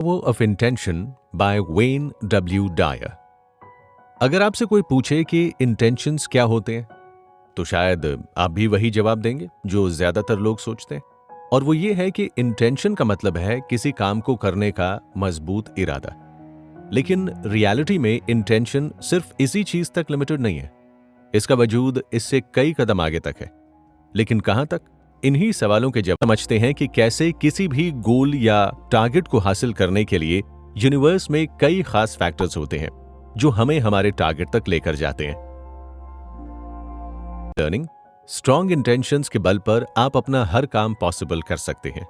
Power of Intention by Wayne W. Dyer। अगर आपसे कोई पूछे कि इंटेंशंस क्या होते हैं, तो शायद आप भी वही जवाब देंगे जो ज्यादातर लोग सोचते हैं, और वो ये है कि इंटेंशन का मतलब है किसी काम को करने का मजबूत इरादा। लेकिन रियलिटी में इंटेंशन सिर्फ इसी चीज तक लिमिटेड नहीं है। इसका वजूद इससे कई कदम आगे तक है। लेकिन कहां तक? इन्हीं सवालों के जवाब समझते हैं कि कैसे किसी भी गोल या टारगेट को हासिल करने के लिए यूनिवर्स में कई खास फैक्टर्स होते हैं जो हमें हमारे टारगेट तक लेकर जाते हैं। लर्निंग, स्ट्रॉन्ग इंटेंशंस के बल पर आप अपना हर काम पॉसिबल कर सकते हैं।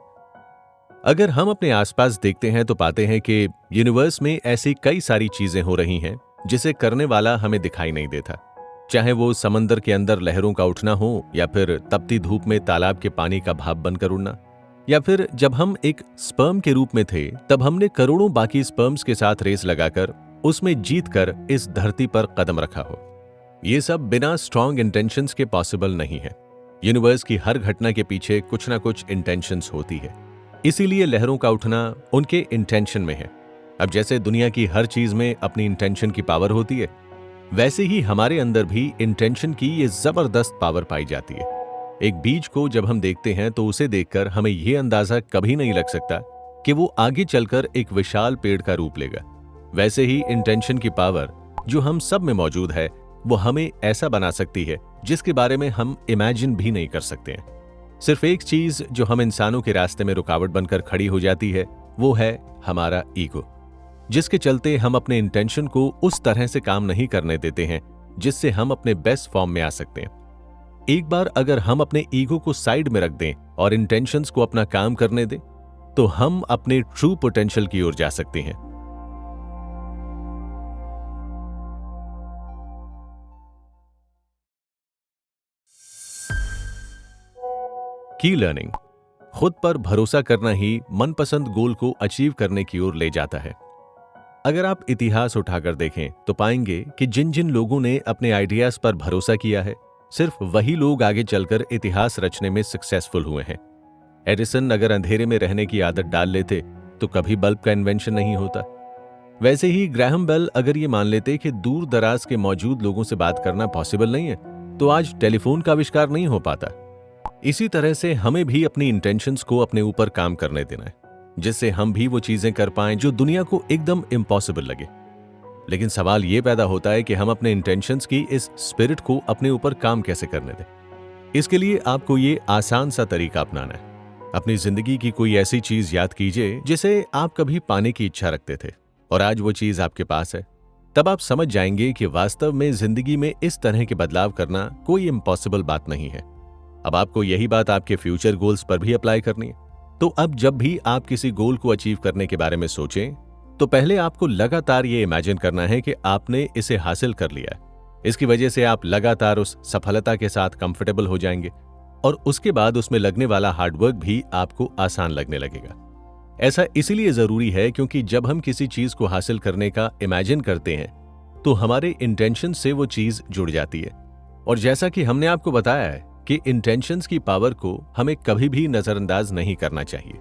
अगर हम अपने आसपास देखते हैं तो पाते हैं कि यूनिवर्स में ऐसी कई सारी चीजें हो रही हैं जिसे करने वाला हमें दिखाई नहीं देता। चाहे वो समंदर के अंदर लहरों का उठना हो, या फिर तपती धूप में तालाब के पानी का भाप बनकर उड़ना, या फिर जब हम एक स्पर्म के रूप में थे तब हमने करोड़ों बाकी स्पर्म्स के साथ रेस लगाकर उसमें जीतकर इस धरती पर कदम रखा हो। ये सब बिना स्ट्रॉन्ग इंटेंशंस के पॉसिबल नहीं है। यूनिवर्स की हर घटना के पीछे कुछ ना कुछ इंटेंशंस होती है, इसीलिए लहरों का उठना उनके इंटेंशन में है। अब जैसे दुनिया की हर चीज में अपनी इंटेंशन की पावर होती है, वैसे ही हमारे अंदर भी इंटेंशन की ये जबरदस्त पावर पाई जाती है। एक बीज को जब हम देखते हैं तो उसे देखकर हमें यह अंदाजा कभी नहीं लग सकता कि वो आगे चलकर एक विशाल पेड़ का रूप लेगा। वैसे ही इंटेंशन की पावर जो हम सब में मौजूद है, वो हमें ऐसा बना सकती है जिसके बारे में हम इमेजिन भी नहीं कर सकते हैं। सिर्फ एक चीज जो हम इंसानों के रास्ते में रुकावट बनकर खड़ी हो जाती है, वो है हमारा ईगो, जिसके चलते हम अपने इंटेंशन को उस तरह से काम नहीं करने देते हैं जिससे हम अपने बेस्ट फॉर्म में आ सकते हैं। एक बार अगर हम अपने ईगो को साइड में रख दें और इंटेंशंस को अपना काम करने दें, तो हम अपने ट्रू पोटेंशियल की ओर जा सकते हैं। की लर्निंग, खुद पर भरोसा करना ही मनपसंद गोल को अचीव करने की ओर ले जाता है। अगर आप इतिहास उठाकर देखें तो पाएंगे कि जिन जिन लोगों ने अपने आइडियाज पर भरोसा किया है, सिर्फ वही लोग आगे चलकर इतिहास रचने में सक्सेसफुल हुए हैं। एडिसन अगर अंधेरे में रहने की आदत डाल लेते तो कभी बल्ब का इन्वेंशन नहीं होता। वैसे ही ग्राहम बेल अगर ये मान लेते कि दूर दराज के मौजूद लोगों से बात करना पॉसिबल नहीं है, तो आज टेलीफोन का आविष्कार नहीं हो पाता। इसी तरह से हमें भी अपनी इंटेंशंस को अपने ऊपर काम करने देना है, जिससे हम भी वो चीजें कर पाएं जो दुनिया को एकदम इम्पॉसिबल लगे। लेकिन सवाल ये पैदा होता है कि हम अपने इंटेंशंस की इस स्पिरिट को अपने ऊपर काम कैसे करने दें। इसके लिए आपको ये आसान सा तरीका अपनाना है। अपनी जिंदगी की कोई ऐसी चीज याद कीजिए जिसे आप कभी पाने की इच्छा रखते थे और आज वो चीज आपके पास है। तब आप समझ जाएंगे कि वास्तव में जिंदगी में इस तरह के बदलाव करना कोई इम्पॉसिबल बात नहीं है। अब आपको यही बात आपके फ्यूचर गोल्स पर भी अप्लाई करनी है। तो अब जब भी आप किसी गोल को अचीव करने के बारे में सोचें, तो पहले आपको लगातार ये इमेजिन करना है कि आपने इसे हासिल कर लिया है। इसकी वजह से आप लगातार उस सफलता के साथ कंफर्टेबल हो जाएंगे और उसके बाद उसमें लगने वाला हार्डवर्क भी आपको आसान लगने लगेगा। ऐसा इसीलिए जरूरी है क्योंकि जब हम किसी चीज को हासिल करने का इमेजिन करते हैं तो हमारे इंटेंशन से वो चीज जुड़ जाती है। और जैसा कि हमने आपको बताया है कि इंटेंशंस की पावर को हमें कभी भी नजरअंदाज नहीं करना चाहिए।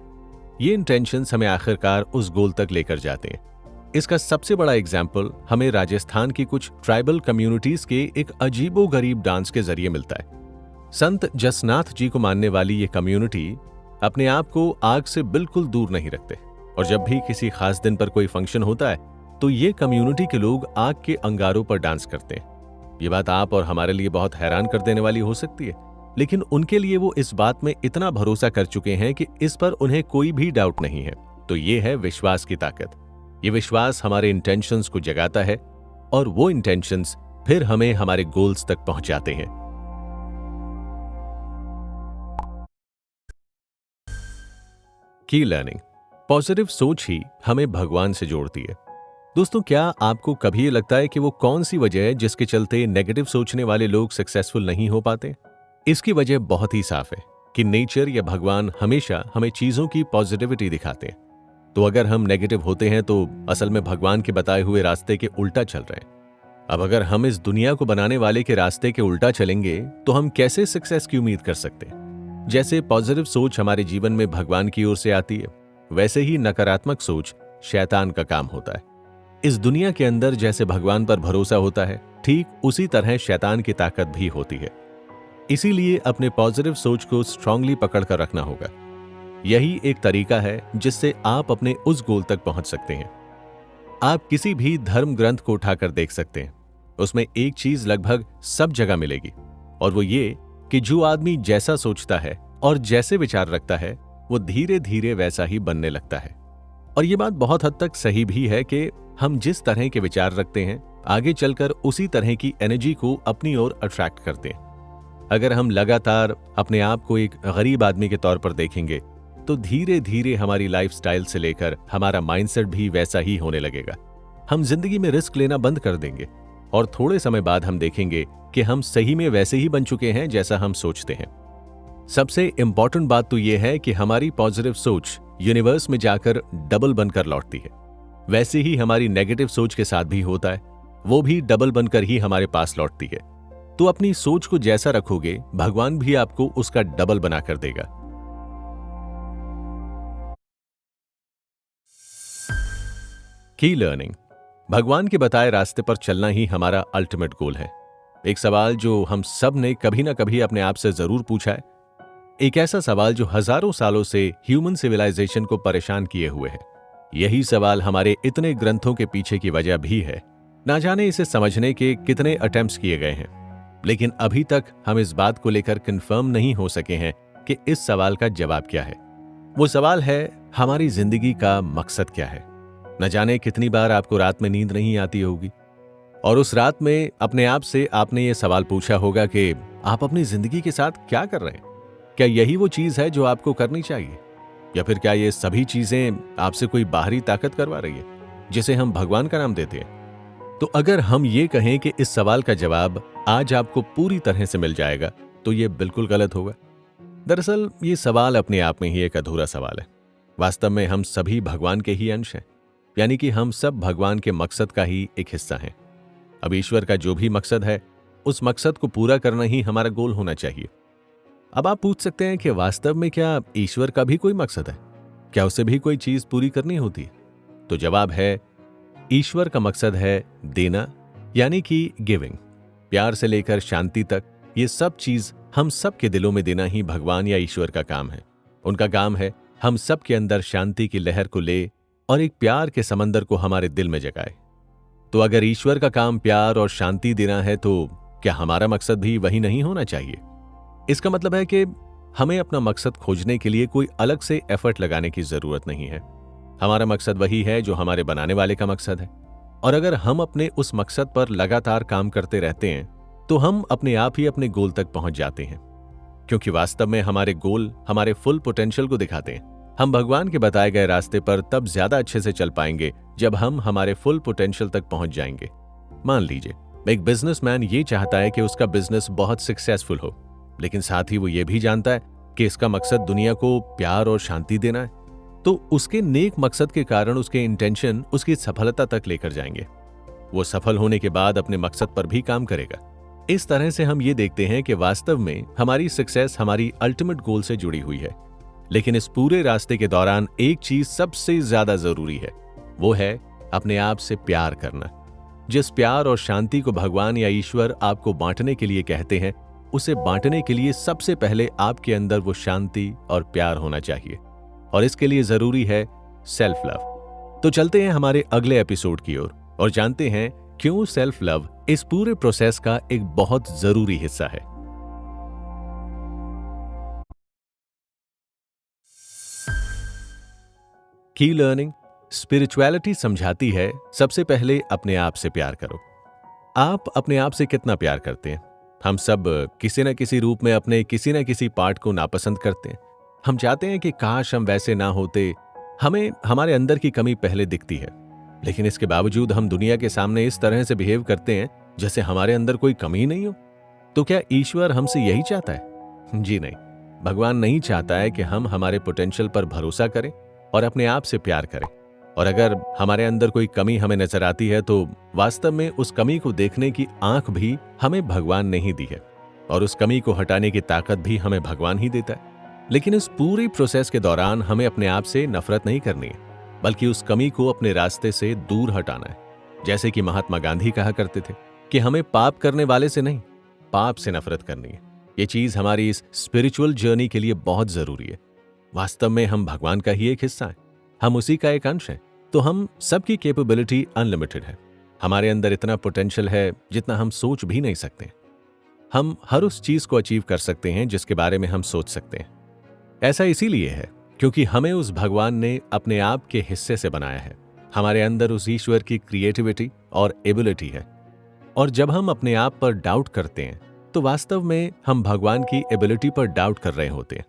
ये इंटेंशंस हमें आखिरकार उस गोल तक लेकर जाते हैं। इसका सबसे बड़ा एग्जाम्पल हमें राजस्थान की कुछ ट्राइबल कम्युनिटीज के एक अजीबोगरीब डांस के जरिए मिलता है। संत जसनाथ जी को मानने वाली ये कम्युनिटी अपने आप को आग से बिल्कुल दूर नहीं रखते, और जब भी किसी खास दिन पर कोई फंक्शन होता है तो ये कम्युनिटी के लोग आग के अंगारों पर डांस करते हैं। ये बात आप और हमारे लिए बहुत हैरान कर देने वाली हो सकती है, लेकिन उनके लिए वो इस बात में इतना भरोसा कर चुके हैं कि इस पर उन्हें कोई भी डाउट नहीं है। तो ये है विश्वास की ताकत। ये विश्वास हमारे इंटेंशंस को जगाता है और वो इंटेंशंस फिर हमें हमारे गोल्स तक पहुंचाते हैं। की लर्निंग, पॉजिटिव सोच ही हमें भगवान से जोड़ती है। दोस्तों, क्या आपको कभी ये लगता है कि वो कौन सी वजह है जिसके चलते नेगेटिव सोचने वाले लोग सक्सेसफुल नहीं हो पाते? इसकी वजह बहुत ही साफ है कि नेचर या भगवान हमेशा हमें चीजों की पॉजिटिविटी दिखाते हैं। तो अगर हम नेगेटिव होते हैं तो असल में भगवान के बताए हुए रास्ते के उल्टा चल रहे हैं। अब अगर हम इस दुनिया को बनाने वाले के रास्ते के उल्टा चलेंगे तो हम कैसे सक्सेस की उम्मीद कर सकते हैं? जैसे पॉजिटिव सोच हमारे जीवन में भगवान की ओर से आती है, वैसे ही नकारात्मक सोच शैतान का काम होता है। इस दुनिया के अंदर जैसे भगवान पर भरोसा होता है, ठीक उसी तरह शैतान की ताकत भी होती है। इसीलिए अपने पॉजिटिव सोच को स्ट्रांगली पकड़ कर रखना होगा। यही एक तरीका है जिससे आप अपने उस गोल तक पहुंच सकते हैं। आप किसी भी धर्म ग्रंथ को उठाकर देख सकते हैं, उसमें एक चीज लगभग सब जगह मिलेगी, और वो ये कि जो आदमी जैसा सोचता है और जैसे विचार रखता है, वो धीरे धीरे वैसा ही बनने लगता है। और ये बात बहुत हद तक सही भी है कि हम जिस तरह के विचार रखते हैं, आगे चलकर उसी तरह की एनर्जी को अपनी ओर अट्रैक्ट करते हैं। अगर हम लगातार अपने आप को एक गरीब आदमी के तौर पर देखेंगे, तो धीरे धीरे हमारी लाइफस्टाइल से लेकर हमारा माइंडसेट भी वैसा ही होने लगेगा। हम जिंदगी में रिस्क लेना बंद कर देंगे, और थोड़े समय बाद हम देखेंगे कि हम सही में वैसे ही बन चुके हैं जैसा हम सोचते हैं। सबसे इंपॉर्टेंट बात तो यह है कि हमारी पॉजिटिव सोच यूनिवर्स में जाकर डबल बनकर लौटती है। वैसे ही हमारी नेगेटिव सोच के साथ भी होता है, वो भी डबल बनकर ही हमारे पास लौटती है। तो अपनी सोच को जैसा रखोगे, भगवान भी आपको उसका डबल बनाकर देगा। की लर्निंग। भगवान के बताए रास्ते पर चलना ही हमारा अल्टीमेट गोल है। एक सवाल जो हम सब ने कभी ना कभी अपने आप से जरूर पूछा है, एक ऐसा सवाल जो हजारों सालों से ह्यूमन सिविलाइजेशन को परेशान किए हुए है। यही सवाल हमारे इतने ग्रंथों के पीछे की वजह भी है। ना जाने इसे समझने के कितने अटेम्प्ट्स किए गए हैं, लेकिन अभी तक हम इस बात को लेकर कंफर्म नहीं हो सके हैं कि इस सवाल का जवाब क्या है। वो सवाल है, हमारी जिंदगी का मकसद क्या है। न जाने कितनी बार आपको रात में नींद नहीं आती होगी, और उस रात में अपने आप से आपने ये सवाल पूछा होगा कि आप अपनी जिंदगी के साथ क्या कर रहे हैं। क्या यही वो चीज है जो आपको करनी चाहिए, या फिर क्या ये सभी चीजें आपसे कोई बाहरी ताकत करवा रही है जिसे हम भगवान का नाम देते हैं। तो अगर हम ये कहें कि इस सवाल का जवाब आज आपको पूरी तरह से मिल जाएगा, तो ये बिल्कुल गलत होगा। दरअसल ये सवाल अपने आप में ही एक अधूरा सवाल है। वास्तव में हम सभी भगवान के ही अंश हैं, यानी कि हम सब भगवान के मकसद का ही एक हिस्सा हैं। अब ईश्वर का जो भी मकसद है, उस मकसद को पूरा करना ही हमारा गोल होना चाहिए। अब आप पूछ सकते हैं कि वास्तव में क्या ईश्वर का भी कोई मकसद है? क्या उसे भी कोई चीज पूरी करनी होती है? तो जवाब है, ईश्वर का मकसद है देना, यानी कि गिविंग। प्यार से लेकर शांति तक ये सब चीज हम सब के दिलों में देना ही भगवान या ईश्वर का काम है। उनका काम है हम सब के अंदर शांति की लहर को ले और एक प्यार के समंदर को हमारे दिल में जगाए। तो अगर ईश्वर का काम प्यार और शांति देना है, तो क्या हमारा मकसद भी वही नहीं होना चाहिए? इसका मतलब है कि हमें अपना मकसद खोजने के लिए कोई अलग से एफर्ट लगाने की जरूरत नहीं है। हमारा मकसद वही है जो हमारे बनाने वाले का मकसद है, और अगर हम अपने उस मकसद पर लगातार काम करते रहते हैं, तो हम अपने आप ही अपने गोल तक पहुंच जाते हैं। क्योंकि वास्तव में हमारे गोल हमारे फुल पोटेंशियल को दिखाते हैं। हम भगवान के बताए गए रास्ते पर तब ज्यादा अच्छे से चल पाएंगे जब हम हमारे फुल पोटेंशियल तक पहुंच जाएंगे। मान लीजिए एक बिजनेसमैन ये चाहता है कि उसका बिजनेस बहुत सक्सेसफुल हो, लेकिन साथ ही वो ये भी जानता है कि इसका मकसद दुनिया को प्यार और शांति देना है। तो उसके नेक मकसद के कारण उसके इंटेंशन उसकी सफलता तक लेकर जाएंगे। वो सफल होने के बाद अपने मकसद पर भी काम करेगा। इस तरह से हम ये देखते हैं कि वास्तव में हमारी सक्सेस हमारी अल्टीमेट गोल से जुड़ी हुई है। लेकिन इस पूरे रास्ते के दौरान एक चीज सबसे ज्यादा जरूरी है, वो है अपने आप से प्यार करना। जिस प्यार और शांति को भगवान या ईश्वर आपको बांटने के लिए कहते हैं, उसे बांटने के लिए सबसे पहले आपके अंदर वो शांति और प्यार होना चाहिए, और इसके लिए जरूरी है सेल्फ लव। तो चलते हैं हमारे अगले एपिसोड की ओर और जानते हैं क्यों सेल्फ लव इस पूरे प्रोसेस का एक बहुत जरूरी हिस्सा है। की लर्निंग। स्पिरिचुअलिटी समझाती है, सबसे पहले अपने आप से प्यार करो। आप अपने आप से कितना प्यार करते हैं? हम सब किसी न किसी रूप में अपने किसी न किसी पार्ट को नापसंद करते हैं। हम चाहते हैं कि काश हम वैसे ना होते। हमें हमारे अंदर की कमी पहले दिखती है, लेकिन इसके बावजूद हम दुनिया के सामने इस तरह से बिहेव करते हैं जैसे हमारे अंदर कोई कमी नहीं हो। तो क्या ईश्वर हमसे यही चाहता है? जी नहीं, भगवान नहीं चाहता है कि हम हमारे पोटेंशियल पर भरोसा करें और अपने आप से प्यार करें। और अगर हमारे अंदर कोई कमी हमें नजर आती है, तो वास्तव में उस कमी को देखने की आंख भी हमें भगवान ने ही दी है, और उस कमी को हटाने की ताकत भी हमें भगवान ही देता है। लेकिन इस पूरी प्रोसेस के दौरान हमें अपने आप से नफरत नहीं करनी है। बल्कि उस कमी को अपने रास्ते से दूर हटाना है। जैसे कि महात्मा गांधी कहा करते थे कि हमें पाप करने वाले से नहीं, पाप से नफरत करनी है। ये चीज हमारी इस स्पिरिचुअल जर्नी के लिए बहुत जरूरी है। वास्तव में हम भगवान का ही एक हिस्सा है, हम उसी का एक अंश है। तो हम सबकी कैपेबिलिटी अनलिमिटेड है। हमारे अंदर इतना पोटेंशियल है जितना हम सोच भी नहीं सकते। हम हर उस चीज को अचीव कर सकते हैं जिसके बारे में हम सोच सकते हैं। ऐसा इसीलिए है क्योंकि हमें उस भगवान ने अपने आप के हिस्से से बनाया है। हमारे अंदर उस ईश्वर की क्रिएटिविटी और एबिलिटी है। और जब हम अपने आप पर डाउट करते हैं तो वास्तव में हम भगवान की एबिलिटी पर डाउट कर रहे होते हैं।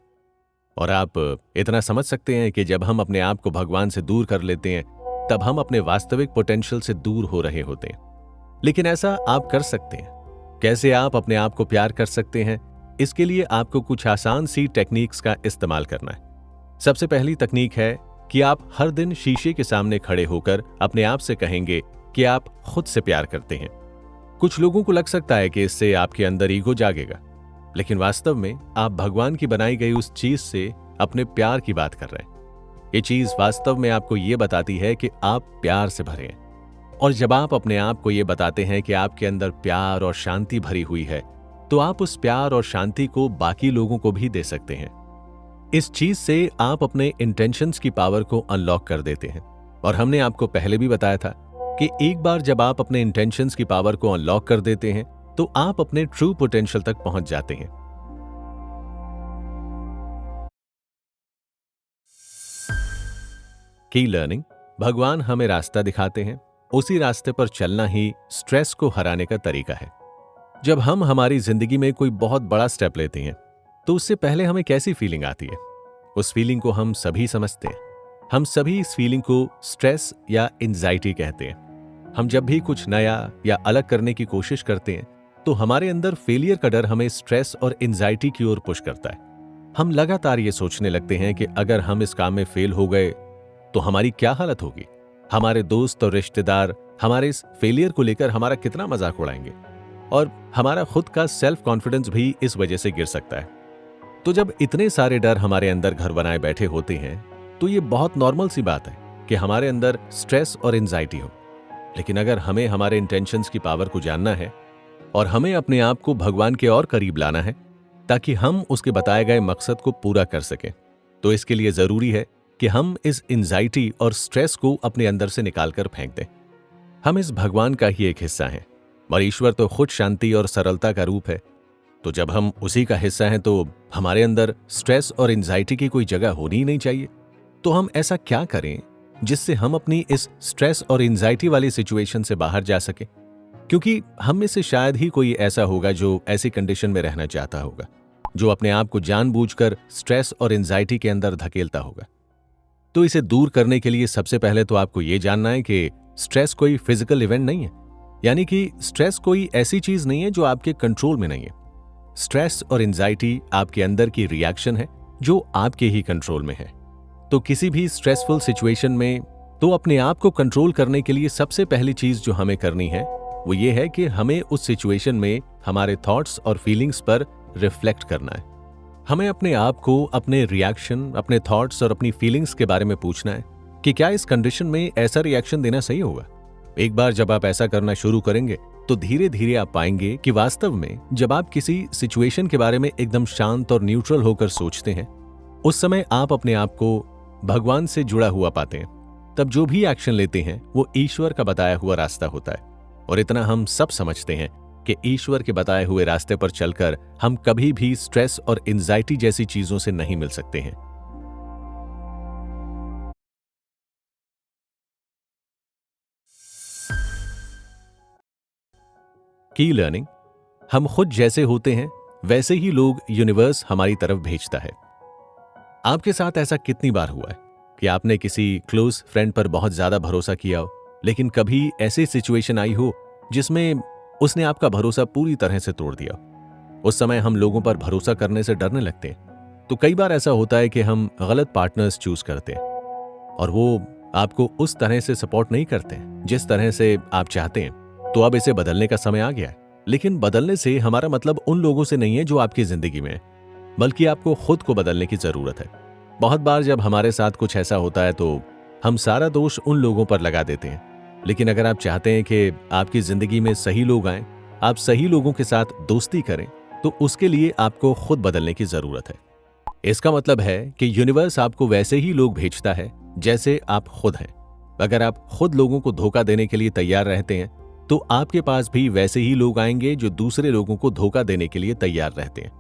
और आप इतना समझ सकते हैं कि जब हम अपने आप को भगवान से दूर कर लेते हैं तब हम अपने वास्तविक पोटेंशियल से दूर हो रहे होते हैं। लेकिन ऐसा आप कर सकते हैं। कैसे आप अपने आप को प्यार कर सकते हैं? इसके लिए आपको कुछ आसान सी टेक्निक्स का इस्तेमाल करना है। सबसे पहली तकनीक है कि आप हर दिन शीशे के सामने खड़े होकर अपने आप से कहेंगे कि आप खुद से प्यार करते हैं। कुछ लोगों को लग सकता है कि इससे आपके अंदर ईगो जागेगा, लेकिन वास्तव में आप भगवान की बनाई गई उस चीज से अपने प्यार की बात कर रहे हैं। ये चीज वास्तव में आपको ये बताती है कि आप प्यार से भरे हैं। और जब आप अपने आप को ये बताते हैं कि आपके अंदर प्यार और शांति भरी हुई है, तो आप उस प्यार और शांति को बाकी लोगों को भी दे सकते हैं। इस चीज से आप अपने इंटेंशंस की पावर को अनलॉक कर देते हैं। और हमने आपको पहले भी बताया था कि एक बार जब आप अपने इंटेंशंस की पावर को अनलॉक कर देते हैं तो आप अपने ट्रू पोटेंशियल तक पहुंच जाते हैं। की लर्निंग, भगवान हमें रास्ता दिखाते हैं, उसी रास्ते पर चलना ही स्ट्रेस को हराने का तरीका है। जब हम हमारी जिंदगी में कोई बहुत बड़ा स्टेप लेते हैं तो उससे पहले हमें कैसी फीलिंग आती है? उस फीलिंग को हम सभी समझते हैं। हम सभी इस फीलिंग को स्ट्रेस या एंजाइटी कहते हैं। हम जब भी कुछ नया या अलग करने की कोशिश करते हैं तो हमारे अंदर फेलियर का डर हमें स्ट्रेस और एंजाइटी की ओर पुश करता है। हम लगातार ये सोचने लगते हैं कि अगर हम इस काम में फेल हो गए तो हमारी क्या हालत होगी। हमारे दोस्त और रिश्तेदार हमारे इस फेलियर को लेकर हमारा कितना मजाक उड़ाएंगे, और हमारा खुद का सेल्फ कॉन्फिडेंस भी इस वजह से गिर सकता है। तो जब इतने सारे डर हमारे अंदर घर बनाए बैठे होते हैं तो ये बहुत नॉर्मल सी बात है कि हमारे अंदर स्ट्रेस और एंजाइटी हो। लेकिन अगर हमें हमारे इंटेंशंस की पावर को जानना है और हमें अपने आप को भगवान के और करीब लाना है ताकि हम उसके बताए गए मकसद को पूरा कर सकें, तो इसके लिए जरूरी है कि हम इस एंजाइटी और स्ट्रेस को अपने अंदर से निकालकर फेंक दें। हम इस भगवान का ही एक हिस्सा हैं और ईश्वर तो खुद शांति और सरलता का रूप है। तो जब हम उसी का हिस्सा हैं तो हमारे अंदर स्ट्रेस और एंजाइटी की कोई जगह होनी ही नहीं चाहिए। तो हम ऐसा क्या करें जिससे हम अपनी इस स्ट्रेस और एंजाइटी वाली सिचुएशन से बाहर जा सके? क्योंकि हम में से शायद ही कोई ऐसा होगा जो ऐसी कंडीशन में रहना चाहता होगा, जो अपने आप को जानबूझकर स्ट्रेस और एंजाइटी के अंदर धकेलता होगा। तो इसे दूर करने के लिए सबसे पहले तो आपको यह जानना है कि स्ट्रेस कोई फिजिकल इवेंट नहीं है, यानी कि स्ट्रेस कोई ऐसी चीज नहीं है जो आपके कंट्रोल में नहीं है। स्ट्रेस और एंजाइटी आपके अंदर की रिएक्शन है जो आपके ही कंट्रोल में है। तो किसी भी स्ट्रेसफुल सिचुएशन में तो अपने आप को कंट्रोल करने के लिए सबसे पहली चीज जो हमें करनी है वो ये है कि हमें उस सिचुएशन में हमारे थॉट्स और फीलिंग्स पर रिफ्लेक्ट करना है। हमें अपने आप को अपने रिएक्शन, अपने थॉट्स और अपनी फीलिंग्स के बारे में पूछना है कि क्या इस कंडीशन में ऐसा रिएक्शन देना सही होगा। एक बार जब आप ऐसा करना शुरू करेंगे तो धीरे धीरे आप पाएंगे कि वास्तव में जब आप किसी सिचुएशन के बारे में एकदम शांत और न्यूट्रल होकर सोचते हैं, उस समय आप अपने आप को भगवान से जुड़ा हुआ पाते हैं। तब जो भी एक्शन लेते हैं वो ईश्वर का बताया हुआ रास्ता होता है। और इतना हम सब समझते हैं कि ईश्वर के बताए हुए रास्ते पर चलकर हम कभी भी स्ट्रेस और एंजाइटी जैसी चीजों से नहीं मिल सकते हैं। की लर्निंग, हम खुद जैसे होते हैं वैसे ही लोग यूनिवर्स हमारी तरफ भेजता है। आपके साथ ऐसा कितनी बार हुआ है कि आपने किसी क्लोज फ्रेंड पर बहुत ज्यादा भरोसा किया हो, लेकिन कभी ऐसी सिचुएशन आई हो जिसमें उसने आपका भरोसा पूरी तरह से तोड़ दिया। उस समय हम लोगों पर भरोसा करने से डरने लगते हैं। तो कई बार ऐसा होता है कि हम गलत पार्टनर्स चूज करते हैं और वो आपको उस तरह से सपोर्ट नहीं करते जिस तरह से आप चाहते हैं। तो अब इसे बदलने का समय आ गया है। लेकिन बदलने से हमारा मतलब उन लोगों से नहीं है जो आपकी जिंदगी में है, बल्कि आपको खुद को बदलने की जरूरत है। बहुत बार जब हमारे साथ कुछ ऐसा होता है तो हम सारा दोष उन लोगों पर लगा देते हैं। लेकिन अगर आप चाहते हैं कि आपकी जिंदगी में सही लोग आएं, आप सही लोगों के साथ दोस्ती करें, तो उसके लिए आपको खुद बदलने की जरूरत है। इसका मतलब है कि यूनिवर्स आपको वैसे ही लोग भेजता है जैसे आप खुद हैं। अगर आप खुद लोगों को धोखा देने के लिए तैयार रहते हैं, तो आपके पास भी वैसे ही लोग आएंगे जो दूसरे लोगों को धोखा देने के लिए तैयार रहते हैं।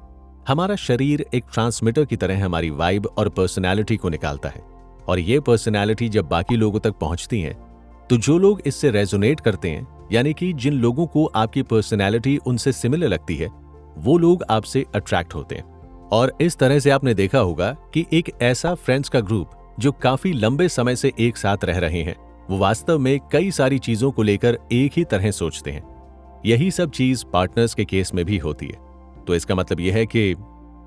हमारा शरीर एक ट्रांसमीटर की तरह हमारी वाइब और पर्सनैलिटी को निकालता है, और ये पर्सनैलिटी जब बाकी लोगों तक पहुंचती है, तो जो लोग इससे रेजोनेट करते हैं, यानी कि जिन लोगों को आपकी पर्सनैलिटी उनसे सिमिलर लगती है, वो लोग आपसे अट्रैक्ट होते हैं। और इस तरह से आपने देखा होगा कि एक ऐसा फ्रेंड्स का ग्रुप जो काफी लंबे समय से एक साथ रह रहे हैं, वो वास्तव में कई सारी चीजों को लेकर एक ही तरह सोचते हैं। यही सब चीज पार्टनर्स के केस में भी होती है। तो इसका मतलब यह है कि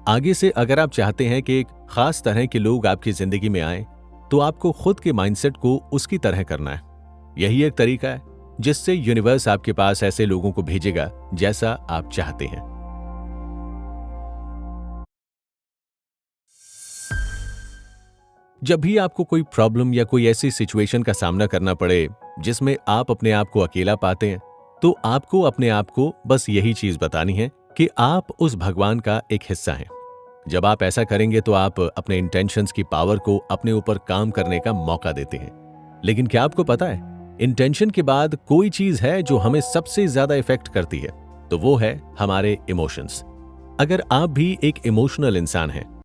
आगे से अगर आप चाहते हैं कि एक खास तरह के लोग आपकी जिंदगी में आए, तो आपको खुद के माइंडसेट को उसकी तरह करना है। यही एक तरीका है जिससे यूनिवर्स आपके पास ऐसे लोगों को भेजेगा जैसा आप चाहते हैं। जब भी आपको कोई प्रॉब्लम या कोई ऐसी सिचुएशन का सामना करना पड़े जिसमें आप अपने आप को अकेला पाते हैं, तो आपको अपने आप को बस यही चीज बतानी है कि आप उस भगवान का एक हिस्सा हैं। जब आप ऐसा करेंगे तो आप अपने इंटेंशंस की पावर को अपने ऊपर काम करने का मौका देते हैं। लेकिन क्या आपको पता है, इंटेंशन के बाद कोई चीज है जो हमें सबसे ज्यादा इफेक्ट करती है, तो वो है हमारे इमोशंस। अगर आप भी एक इमोशनल इंसान हैं,